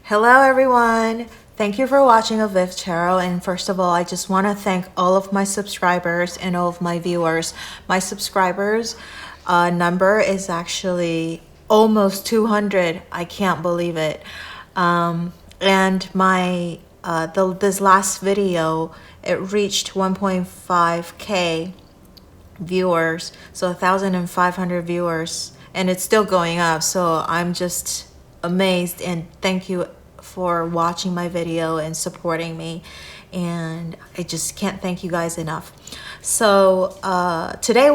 Hello everyone, thank you for watching avivTarot, and first of all I just want to thank all of my subscribers and all of my viewers. My subscribers number is actually almost 200. I can't believe it. And my this last video, it reached 1.5k viewers, so 1,500 viewers, and it's still going up, so I'm just amazed, and thank you for watching my video and supporting me, and I just can't thank you guys enough. So today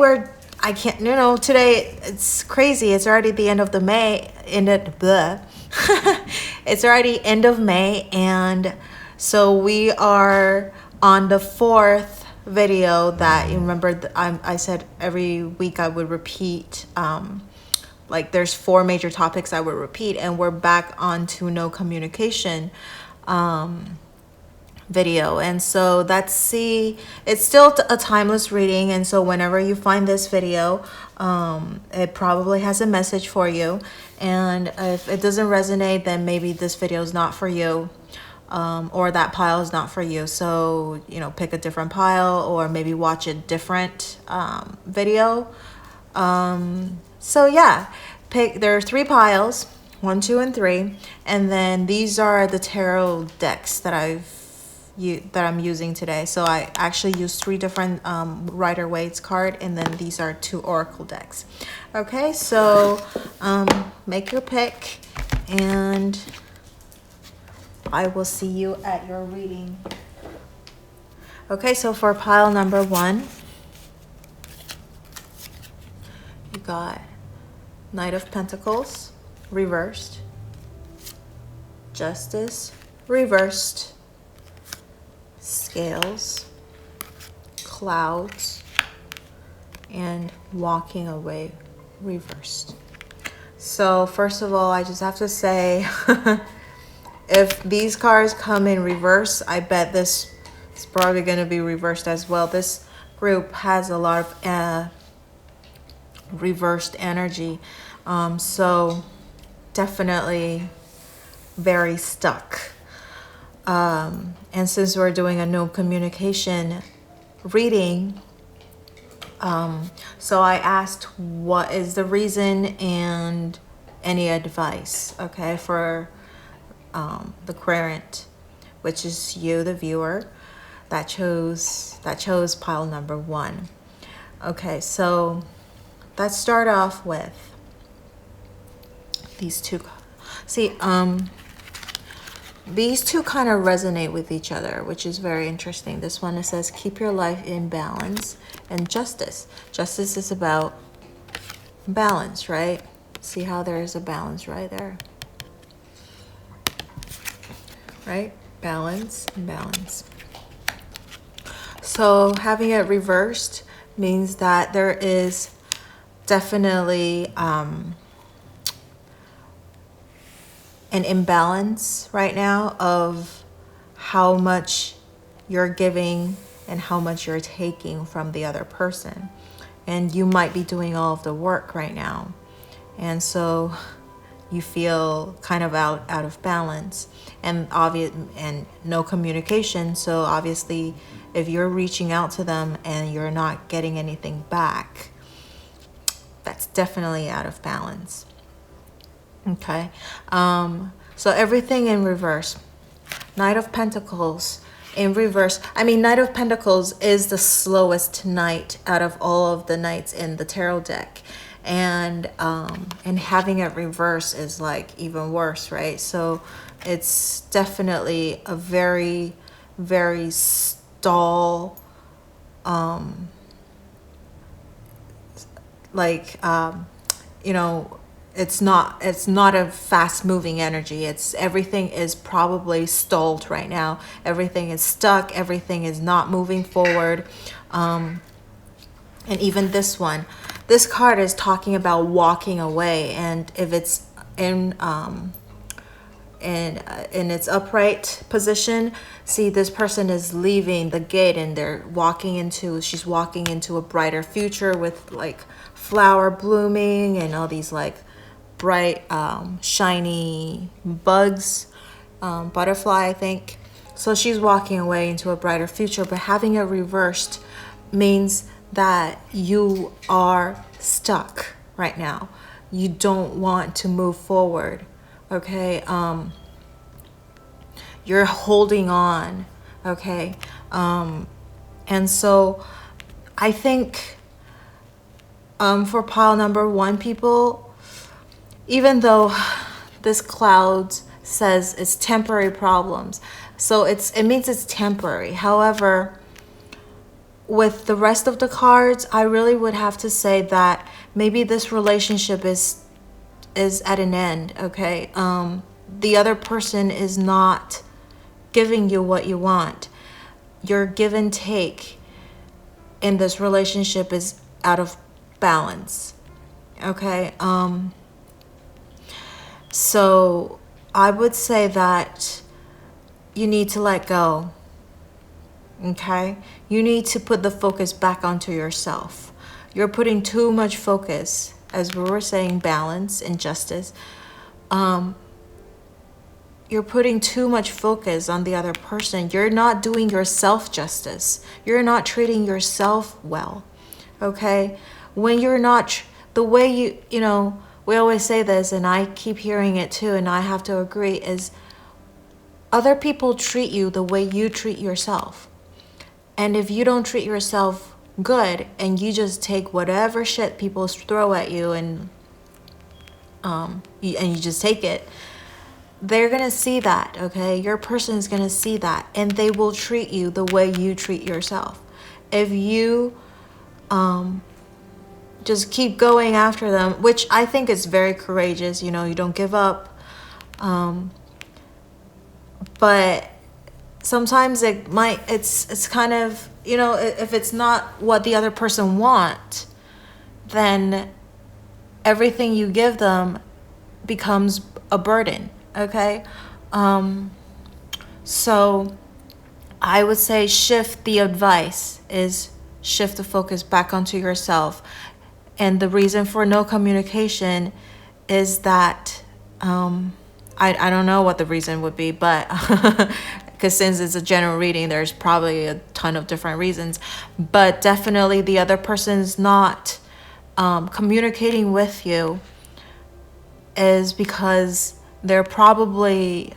today it's crazy, it's already the end of the May, it's already end of May, and so we are on the fourth video that you remember I said every week I would repeat. Like there's 4 major topics I would repeat, and we're back onto no communication video. And so it's still a timeless reading, and so whenever you find this video, it probably has a message for you, and if it doesn't resonate, then maybe this video is not for you, or that pile is not for you. So pick a different pile, or maybe watch a different video. So yeah, there are 3 piles, 1, 2, and 3, and then these are the tarot decks that I'm using today. So I actually used 3 different Rider-Waite's card, and then these are 2 oracle decks. Okay, so make your pick, and I will see you at your reading. Okay, so for pile number 1, you got Knight of Pentacles reversed, Justice reversed, Scales, Clouds, and Walking Away reversed. So first of all, I just have to say, if these cards come in reverse, I bet this is probably going to be reversed as well. This group has a lot of reversed energy, so definitely very stuck, and since we're doing a no communication reading, so I asked what is the reason and any advice, okay, for the querent, which is you, the viewer, that chose pile number 1. Okay, so let's start off with these 2. See, these 2 kind of resonate with each other, which is very interesting. This one, it says keep your life in balance, and justice. Justice is about balance, right? See how there is a balance right there, right? Balance and balance. So having it reversed means that there is definitely an imbalance right now of how much you're giving and how much you're taking from the other person, and you might be doing all of the work right now, and so you feel kind of out of balance, and no communication. So obviously if you're reaching out to them and you're not getting anything back, that's definitely out of balance. Okay, so everything in reverse. Knight of Pentacles in reverse. I mean, Knight of Pentacles is the slowest knight out of all of the knights in the tarot deck, and having it reverse is like even worse, right? So it's definitely a very, very stall, it's not a fast moving energy. Everything is probably stalled right now. Everything is stuck. Everything is not moving forward. And even this card is talking about walking away. And if it's in its upright position, see, this person is leaving the gate, and she's walking into a brighter future with like flower blooming and all these like bright shiny bugs butterfly, I think. So she's walking away into a brighter future, but having it reversed means that you are stuck right now. You don't want to move forward, okay? You're holding on, okay? And so I think for pile number 1, people, even though this cloud says it's temporary problems, so it means it's temporary. However, with the rest of the cards, I really would have to say that maybe this relationship is at an end, okay? The other person is not giving you what you want. Your give and take in this relationship is out of balance, okay? So I would say that you need to let go, okay? You need to put the focus back onto yourself. You're putting too much focus, as we were saying, balance and justice. You're putting too much focus on the other person. You're not doing yourself justice. You're not treating yourself well, okay? When you're not, the way you know, we always say this, and I keep hearing it too, and I have to agree, is other people treat you the way you treat yourself. And if you don't treat yourself good and you just take whatever shit people throw at you and you just take it, they're gonna see that, okay? Your person is gonna see that, and they will treat you the way you treat yourself. If you just keep going after them, which I think is very courageous, you know, you don't give up. But sometimes it's kind of, you know, if it's not what the other person wants, then everything you give them becomes a burden, okay? So I would say shift the advice is shift the focus back onto yourself. And the reason for no communication is that I don't know what the reason would be, but because since it's a general reading, there's probably a ton of different reasons. But definitely the other person's not communicating with you is because they're probably,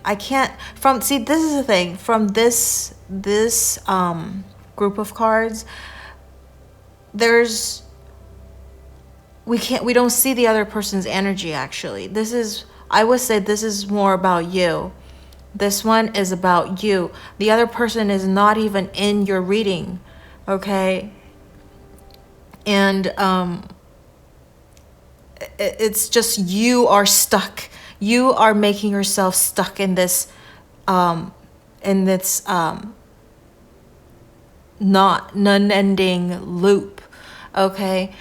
see, this is the thing, from this group of cards, we don't see the other person's energy actually. I would say this is more about you. This one is about you. The other person is not even in your reading, okay? And it's just you are stuck. You are making yourself stuck in this non-ending loop, okay?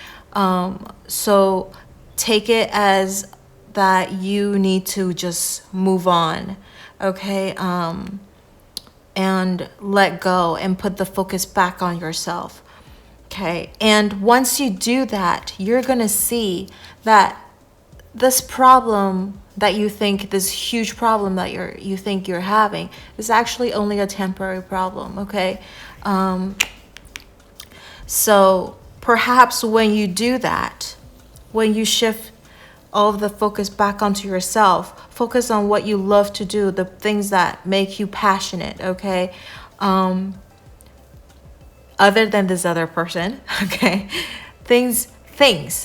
So take it as that you need to just move on, okay? And let go and put the focus back on yourself, okay? And once you do that, you're gonna see that this problem that you think, this huge problem that you think you're having, is actually only a temporary problem, okay? So perhaps when you do that, when you shift all of the focus back onto yourself, focus on what you love to do, the things that make you passionate, okay? Other than this other person, okay? Things,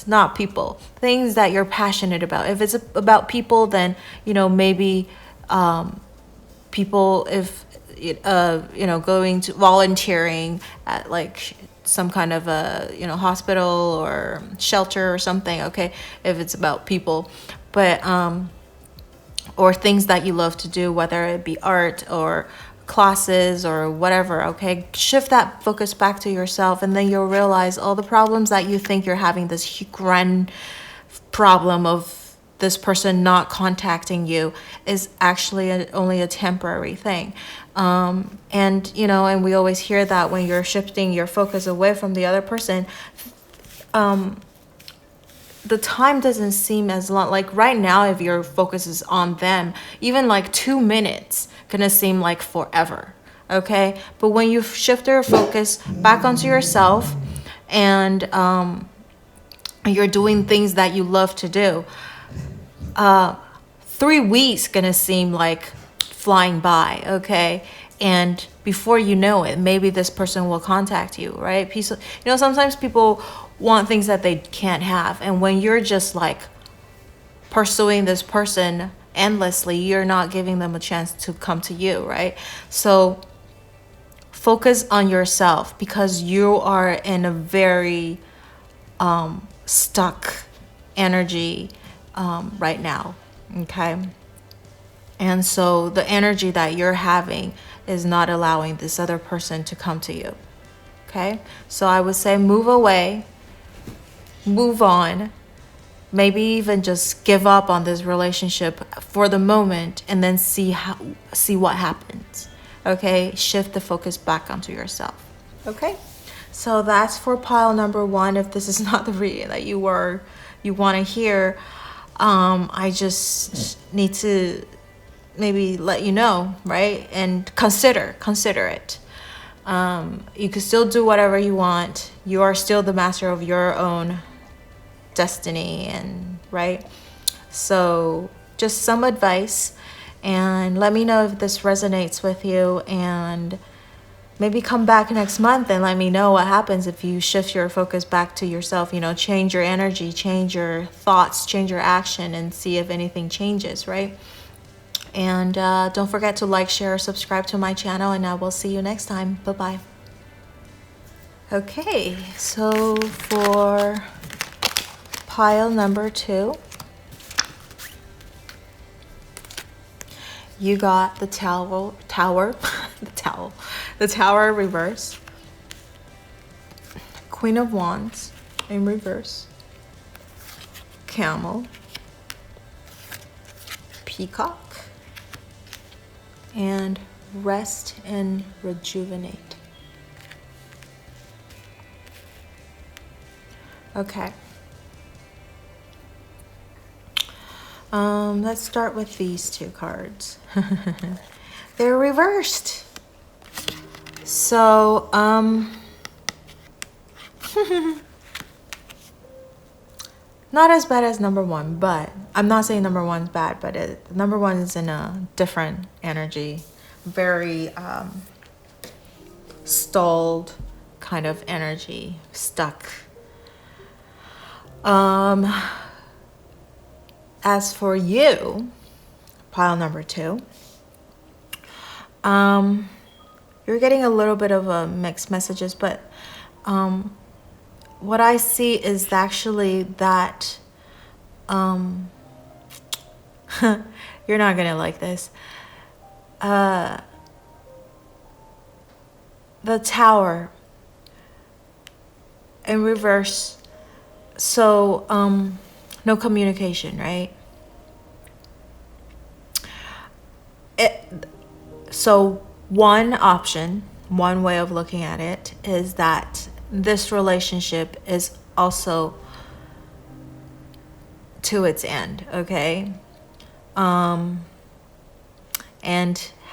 not people. Things that you're passionate about. If it's about people, then, you know, maybe people, if, going to volunteering at like some kind of a, hospital or shelter or something, okay, if it's about people. But or things that you love to do, whether it be art or classes or whatever, okay, shift that focus back to yourself, and then you'll realize all the problems that you think you're having, this grand problem of this person not contacting you, is actually only a temporary thing. And we always hear that when you're shifting your focus away from the other person, the time doesn't seem as long. Like right now, if your focus is on them, even like 2 minutes gonna seem like forever. Okay, but when you shift your focus back onto yourself, and you're doing things that you love to do, 3 weeks gonna seem like flying by. Okay, and before you know it, maybe this person will contact you, right? Sometimes people want things that they can't have, and when you're just like pursuing this person endlessly, you're not giving them a chance to come to you, right? So focus on yourself, because you are in a very stuck energy right now. Okay, and so the energy that you're having is not allowing this other person to come to you. Okay, so I would say move away, move on, maybe even just give up on this relationship for the moment, and then see what happens. Okay, shift the focus back onto yourself. Okay, so that's for pile number 1. If this is not the reading that you want to hear, I just need to maybe let you know, right? And consider it. You can still do whatever you want. You are still the master of your own destiny, and right? So just some advice, and let me know if this resonates with you, and maybe come back next month and let me know what happens if you shift your focus back to yourself. Change your energy, change your thoughts, change your action, and see if anything changes, right? And don't forget to like, share, subscribe to my channel, and I will see you next time. Bye-bye. Okay, so for pile number 2, you got the the Tower reverse, Queen of Wands in reverse, Camel, Peacock, and Rest and Rejuvenate. Okay. Let's start with these 2 cards. They're reversed. So, not as bad as number 1, but I'm not saying number 1's bad, but number 1 is in a different energy, very stalled kind of energy, stuck. As for you, pile number 2, you're getting a little bit of a mixed messages, but what I see is actually that you're not gonna like this. The Tower in reverse. So no communication, right? So one option, one way of looking at it is that this relationship is also to its end, okay? And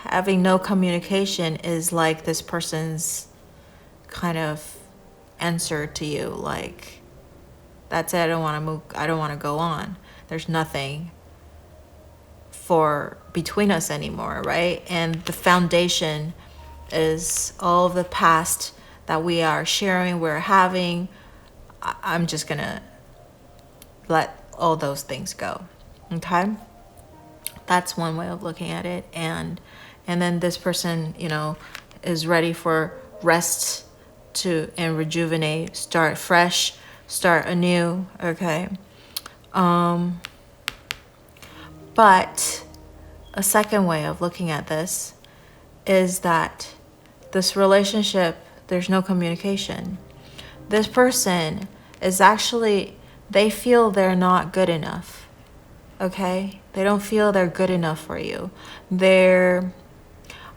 having no communication is like this person's kind of answer to you, like, that's it, I don't want to move, I don't want to go on. There's nothing for between us anymore, right? And the foundation is all of the past that we are sharing, we're having. I'm just gonna let all those things go, okay? That's one way of looking at it. And then this person, you know, is ready for rest and rejuvenate, start fresh, start anew, okay? But a second way of looking at this is that this relationship, there's no communication. This person is actually, they feel they're not good enough, okay? They don't feel they're good enough for you.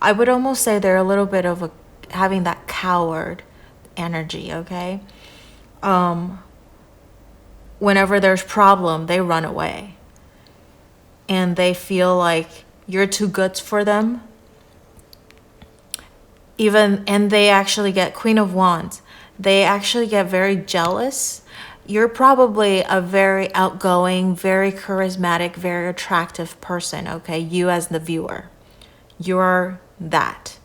I would almost say they're a little bit of having that coward energy, okay? whenever there's problem, they run away. And they feel like you're too good for them. And they actually get Queen of Wands. They actually get very jealous. You're probably a very outgoing, very charismatic, very attractive person, okay? You as the viewer. You're that.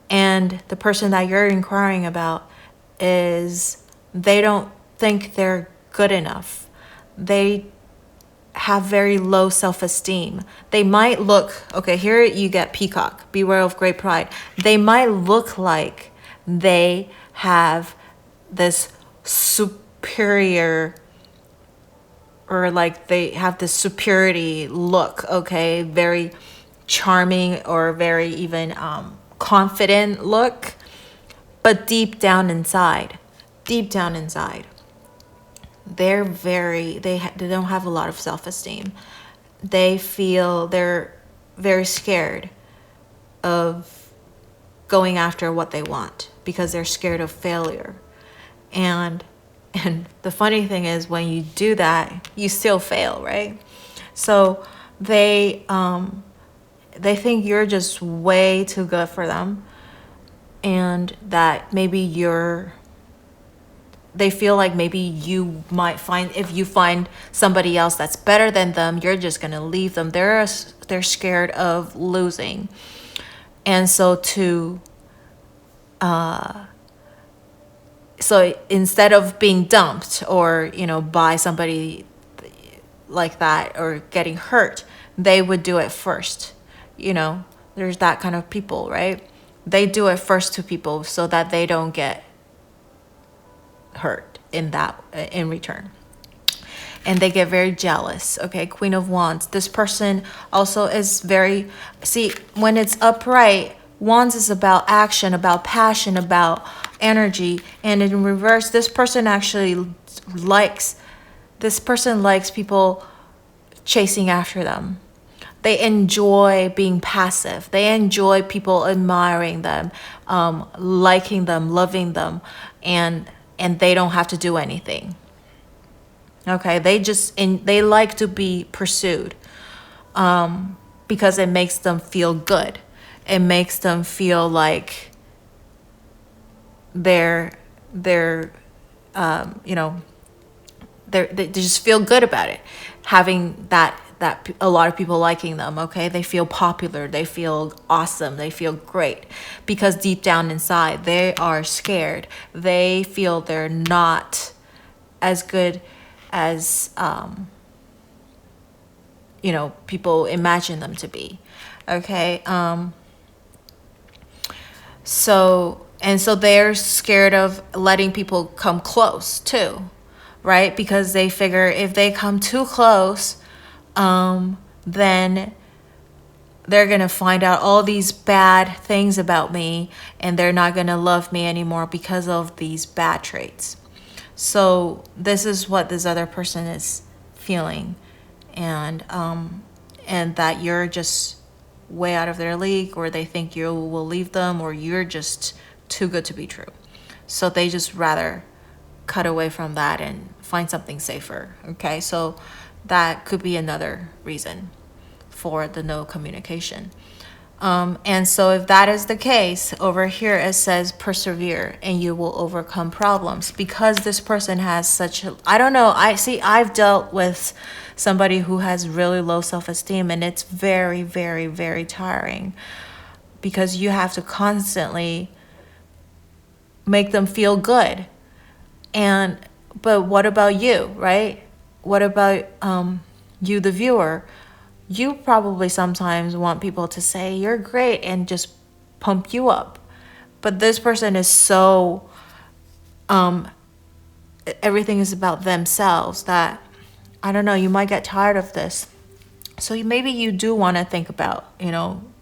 And the person that you're inquiring about they don't think they're good enough. They have very low self-esteem. They might look, okay, here you get peacock, beware of great pride. They might look like they have this superior, or like they have this superiority look, okay, very charming or very even confident look, but deep down inside, they don't have a lot of self-esteem. They feel they're very scared of going after what they want because they're scared of failure. And the funny thing is, when you do that, you still fail, right? So they think you're just way too good for them, and that maybe they feel like maybe you might if you find somebody else that's better than them, you're just going to leave them. They're scared of losing. And so so instead of being dumped or, by somebody like that or getting hurt, they would do it first. There's that kind of people, right? They do it first to people so that they don't get hurt in return. And they get very jealous. Okay, Queen of Wands. This person also is when it's upright, Wands is about action, about passion, about energy. And in reverse, this person likes people chasing after them. They enjoy being passive. They enjoy people admiring them, liking them, loving them, and they don't have to do anything. Okay, they like to be pursued because it makes them feel good. It makes them feel like they just feel good about it, having that a lot of people liking them. Okay, they feel popular, they feel awesome, they feel great, because deep down inside they are scared. They feel they're not as good as people imagine them to be. Okay, so they're scared of letting people come close too, right? Because they figure if they come too close, then they're going to find out all these bad things about me, and they're not going to love me anymore because of these bad traits. So this is what this other person is feeling, and that you're just way out of their league, or they think you will leave them, or you're just too good to be true. So they just rather cut away from that and find something safer. Okay, so that could be another reason for the no communication. And so if that is the case, over here it says persevere and you will overcome problems, because this person has I've dealt with somebody who has really low self-esteem, and it's very, very, very tiring, because you have to constantly make them feel good. But what about you, right? What about you, the viewer? You probably sometimes want people to say you're great and just pump you up. But this person is so, everything is about themselves that, I don't know, you might get tired of this. So maybe you do want to think about,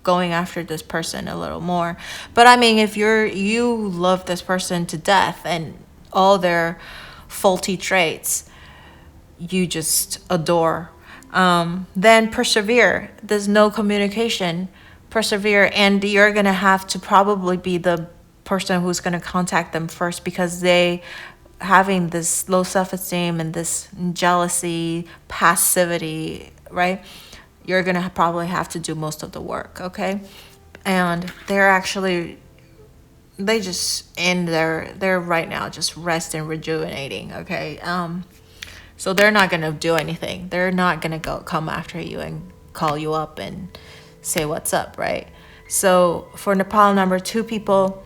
going after this person a little more. But I mean, if you love this person to death and all their faulty traits you just adore, then persevere. There's no communication. Persevere, and you're going to have to probably be the person who's going to contact them first, because they having this low self-esteem and this jealousy, passivity, right? You're going to probably have to do most of the work, okay? And they just they're right now just rest and rejuvenating, okay? So they're not going to do anything. They're not going to come after you and call you up and say what's up, right? So for pile number 2 people,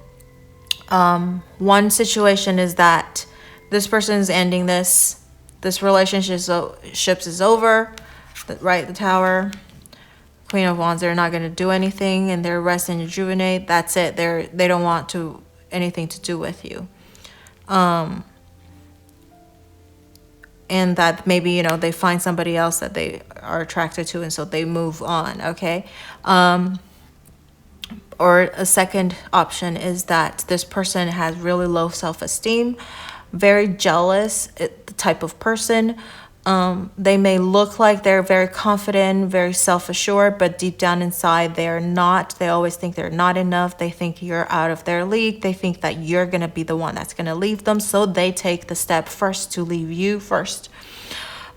one situation is that this person is ending this relationship is over, right? The Tower, Queen of Wands, they're not going to do anything, and they're rest and rejuvenate. That's it. They don't want anything to do with you. And that maybe, you know, they find somebody else that they are attracted to, and so they move on, okay? Or a second option is that this person has really low self-esteem, very jealous, the type of person. They may look like they're very confident, very self-assured, but deep down inside they're not. They always think they're not enough. They think you're out of their league. They think that you're going to be the one that's going to leave them. So they take the step first to leave you first.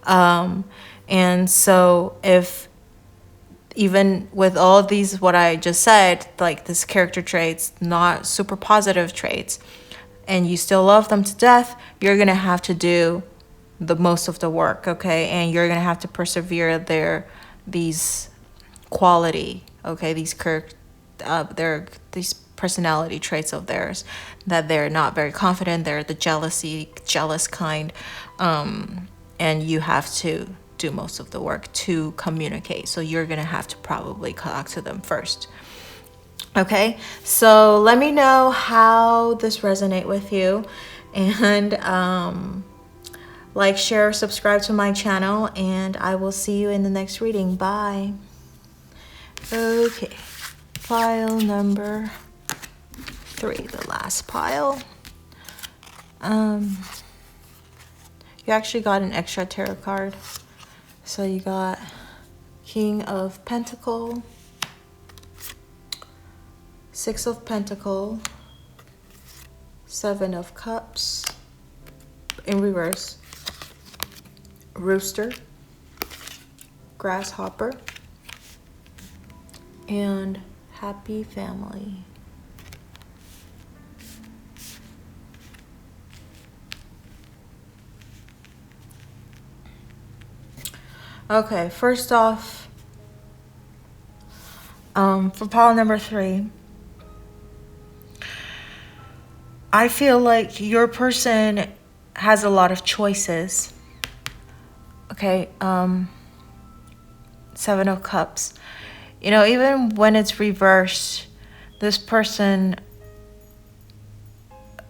And so if even with all of these, what I just said, like this character traits, not super positive traits, and you still love them to death, you're going to have to do the most of the work, okay? And you're going to have to persevere these quality, okay? These personality traits of theirs, that they're not very confident, they're the jealous kind, and you have to do most of the work to communicate. So you're going to have to probably talk to them first. Okay, so let me know how this resonates with you, and like, share, subscribe to my channel, and I will see you in the next reading. Bye. Okay, pile number 3, the last pile. You actually got an extra tarot card. So you got King of Pentacle, 6 of Pentacle, 7 of Cups in reverse, Rooster, Grasshopper, and Happy Family. Okay, first off, for pile number 3, I feel like your person has a lot of choices. Okay, 7 of Cups. You know, even when it's reversed, this person,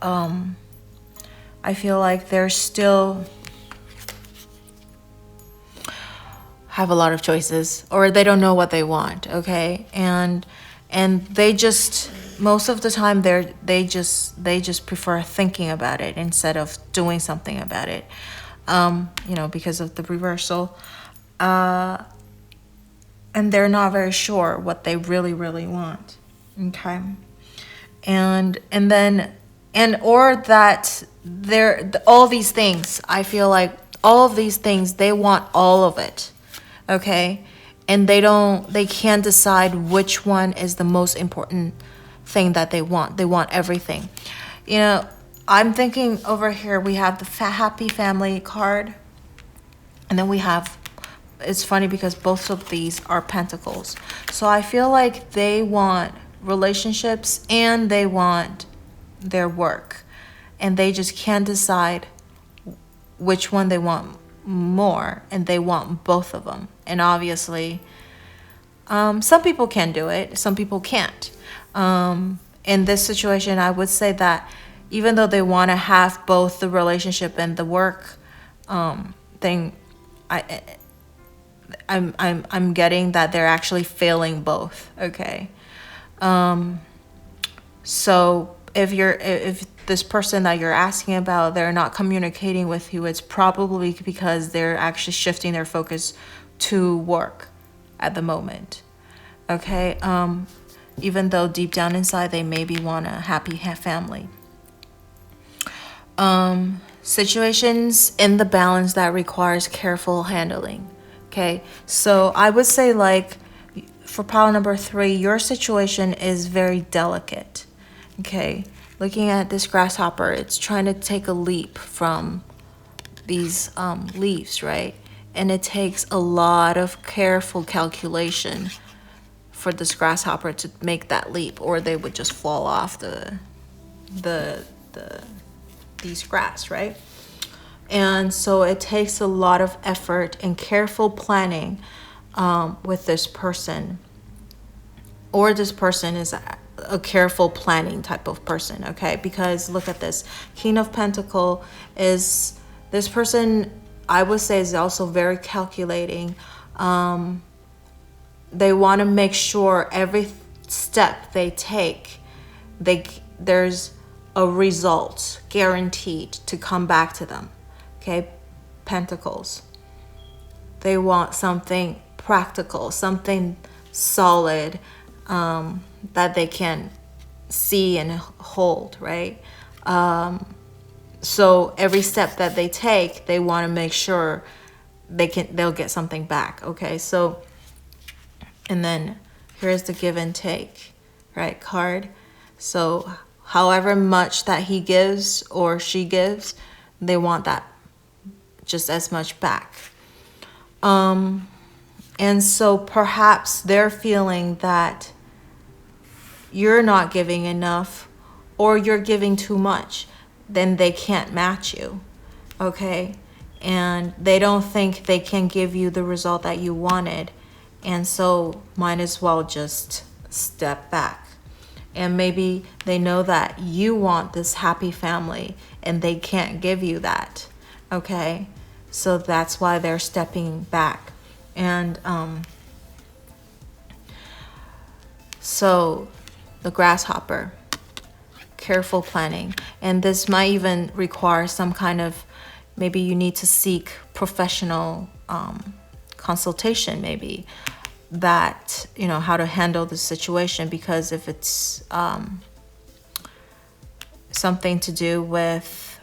I feel like they're still have a lot of choices, or they don't know what they want, okay? And they just, most of the time they just prefer thinking about it instead of doing something about it, you know, because of the reversal, and they're not very sure what they really want, okay? And or that they're all these things, I feel like all of these things, they want all of it, okay? And they can't decide which one is the most important thing that they want. They want everything. You know, I'm thinking over here, we have the Happy Family card, and then we have, it's funny because both of these are pentacles. So I feel like they want relationships and they want their work, and they just can't decide which one they want more, and they want both of them. And obviously, some people can do it, some people can't. In this situation, I would say that even though they want to have both the relationship and the work thing, I'm getting that they're actually failing both, okay? So if this person that you're asking about, they're not communicating with you, it's probably because they're actually shifting their focus to work at the moment, okay? Even though deep down inside they maybe want a happy family. situations in the balance that requires careful handling. Okay, so I would say, like, for pile number 3, your situation is very delicate. Okay, looking at this grasshopper, it's trying to take a leap from these leaves, right? And it takes a lot of careful calculation for this grasshopper to make that leap, or they would just fall off these grass, right? And so it takes a lot of effort and careful planning with this person, or this person is a careful planning type of person, okay? Because look at this, King of Pentacle is, this person, I would say, is also very calculating. They want to make sure every step they take, there's a result guaranteed to come back to them. Okay, Pentacles. They want something practical, something solid, that they can see and hold, right? So every step that they take, they want to make sure they'll get something back. Okay, so, and then here's the give and take, right, card. So however much that he gives or she gives, they want that just as much back. And so perhaps they're feeling that you're not giving enough, or you're giving too much, then they can't match you, okay? And they don't think they can give you the result that you wanted, and so might as well just step back. And maybe they know that you want this happy family and they can't give you that, okay? So that's why they're stepping back. And so the grasshopper, careful planning. And this might even require some kind of, maybe you need to seek professional consultation, maybe, that, you know, how to handle the situation. Because if it's something to do with,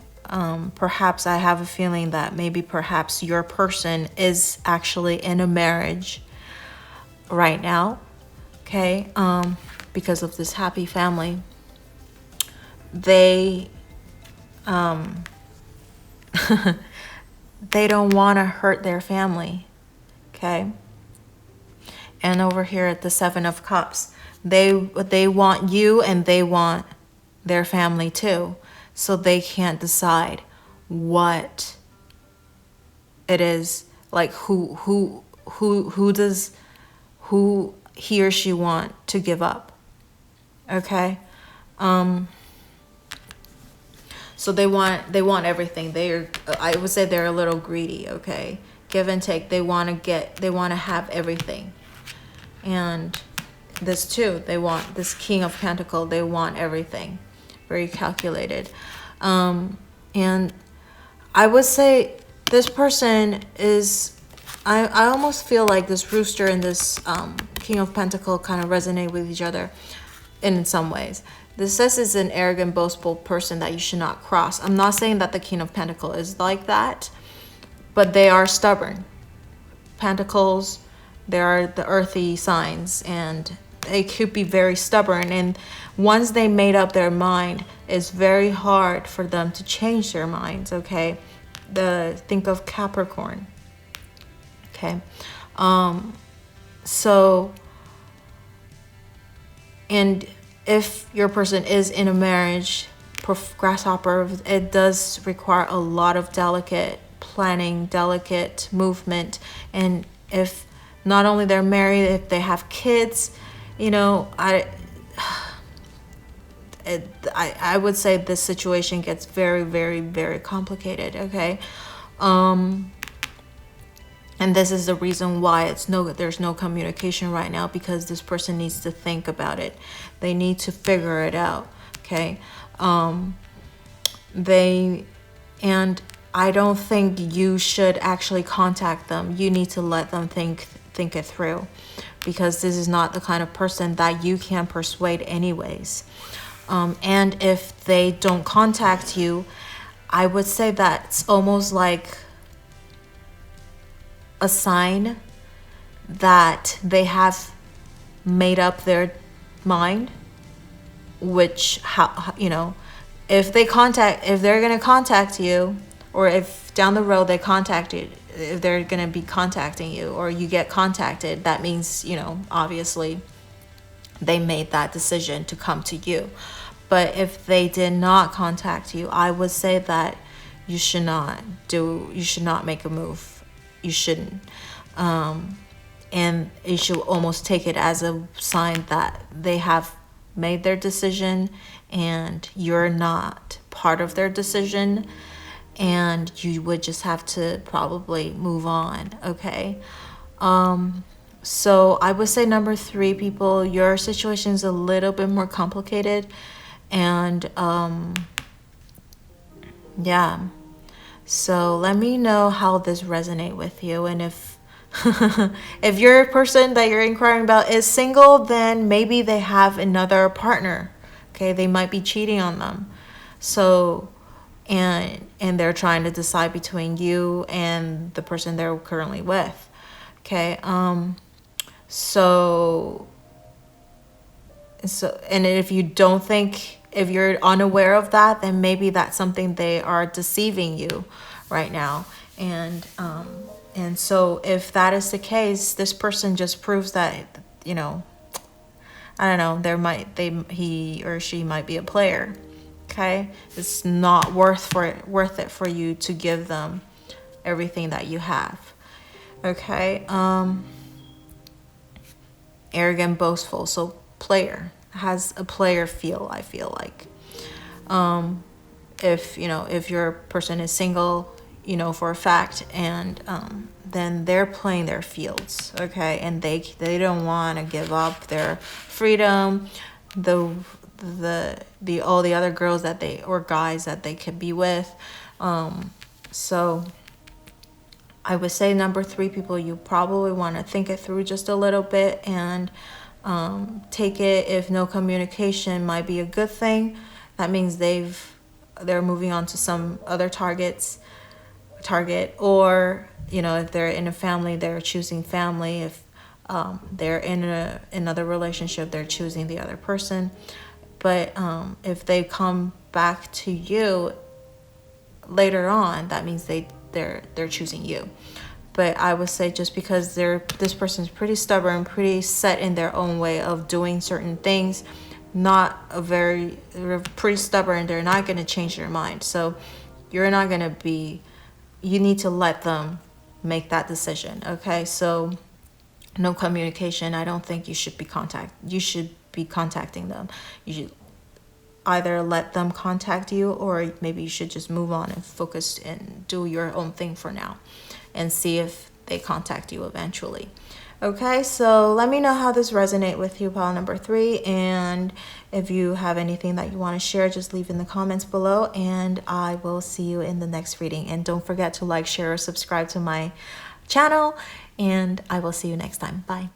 perhaps I have a feeling that maybe perhaps your person is actually in a marriage right now, okay? Because of this happy family. They they don't want to hurt their family, okay? And over here at the 7 of Cups, they want you and they want their family too. So they can't decide what it is, like who he or she want to give up, okay? So they want everything. I would say they're a little greedy, okay? Give and take. They want to have everything. And this too, they want this King of Pentacles, they want everything. Very calculated. And I would say this person is, I almost feel like this rooster and this King of Pentacles kind of resonate with each other in some ways. This says is an arrogant, boastful person that you should not cross. I'm not saying that the King of Pentacles is like that, but they are stubborn. Pentacles, they are the earthy signs, and they could be very stubborn. And once they made up their mind, it's very hard for them to change their minds, okay? Think of Capricorn, okay? So, and if your person is in a marriage, grasshopper, it does require a lot of delicate planning, delicate movement. And if not only they're married, if they have kids, you know, I would say this situation gets very, very, very complicated, okay? And this is the reason why there's no communication right now, because this person needs to think about it. They need to figure it out, okay? And I don't think you should actually contact them. You need to let them think it through, because this is not the kind of person that you can persuade anyways. And if they don't contact you, I would say that's almost like a sign that they have made up their mind, which, how, you know, if they're going to contact you, or if down the road they contact you, if they're going to be contacting you, or you get contacted, that means, you know, obviously they made that decision to come to you. But if they did not contact you, I would say that you should not make a move. You shouldn't. And you should almost take it as a sign that they have made their decision and you're not part of their decision, and you would just have to probably move on, okay? So I would say number 3, people, your situation is a little bit more complicated, and yeah. So let me know how this resonates with you, and if if your person that you're inquiring about is single, then maybe they have another partner. Okay, they might be cheating on them. So, and they're trying to decide between you and the person they're currently with. Okay, so and if you don't think, if you're unaware of that, then maybe that's something they are deceiving you right now. And so if that is the case, this person just proves that, you know, I don't know, he or she might be a player. Okay, it's not worth it for you to give them everything that you have. Okay, arrogant, boastful, so player, has a player feel, I feel like. If your person is single, you know for a fact, and then they're playing their fields, okay, and they don't want to give up their freedom, all the other girls or guys that they could be with. So I would say number 3, people, you probably want to think it through just a little bit, and take it, if no communication might be a good thing, that means they're moving on to some other target, or, you know, if they're in a family, they're choosing family. If they're in another relationship, they're choosing the other person. But if they come back to you later on, that means they're choosing you. But I would say, just because this person's pretty stubborn, pretty set in their own way of doing certain things, they're pretty stubborn, they're not going to change their mind. So you need to let them make that decision, okay? So no communication. I don't think you should be contacting them. You should either let them contact you, or maybe you should just move on and focus and do your own thing for now, and see if they contact you eventually. Okay, so let me know how this resonates with you, pile number 3, and if you have anything that you want to share, just leave in the comments below, and I will see you in the next reading. And don't forget to like, share, or subscribe to my channel, and I will see you next time. Bye.